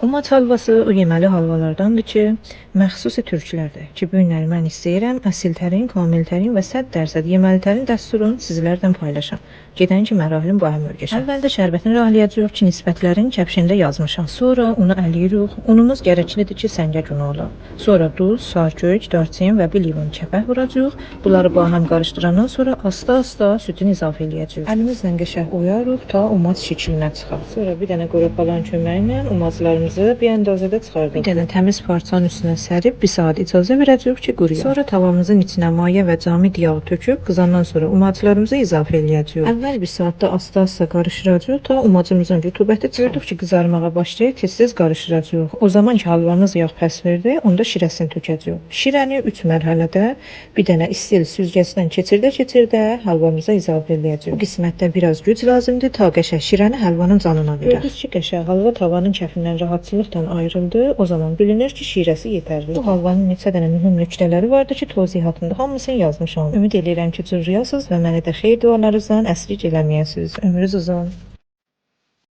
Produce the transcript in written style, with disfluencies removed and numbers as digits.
Umaç halvası o yeməli halvalardandır ki, məxsusi türklərdir ki, bu günləri mən istəyirəm əsiltərin, kamiltərin və 100% yeməlilərin dəsturunu sizlərlə paylaşam. Gedən ki, mərahilin bu əhəm ölgəşəm. Əvvəldə şərbətini rahalayacağıq ki, nisbətlərin kəpşində yazmışam. Sonra unu əliyirik. Unumuz gərəklidir ki, səngək unu ola. Sonra duz, sarkök, darçin və bir limon kəpək vuracağıq. Bunları baham qarışdırandan sonra asta-asta sütünü izafə eləyəcəyik. Əlimizlə qəşəng oyarıq ta umaç şəklinə çıxar. Sonra bir dənə qorapalan köməyi ilə umaclarımızı bir əndazədə çıxardıq. Bir dənə təmiz parçanın üstünə sərib bir saat icazə verəcəyik ki, quruyaq. Sonra tavamızın içinə mayə və camid yağı töküb qızandan sonra umaclarımızı izafə eləyəcəyik. Əvvəl bir saatda asta-asta qarışdıracağıq ta umacımızın rütubəti çıxır ki, qızarmağa başlayır, tez-tez qarışdıracağıq. O zaman ki, halvanız yağ pəs verdi, onda şirəsini tökəcəyik. Şirəni 3 mərhələdə bir dənə istil süzgəcdən keçirdə-keçirdə halvamıza izafə eləyəcəyik. Bu qismətdə biraz güc lazımdır ta qəşəng şirəni həlvanın canına verək. Gördünüz ki, qəşəng halva tavanın kəfindən rahatçılıqla ayrıldı. O zaman bilinir ki, şirəsi yetərlidir. Bu halvanın neçə dənə mühüm nöqtələri vardı ki, tövzihatında hamısını yazmışam. Ümid edirəm ki, cürrüyasınız və mənə də xeyir dualarınızdan əsirgə eləməyəsiniz. Ömrünüz uzun.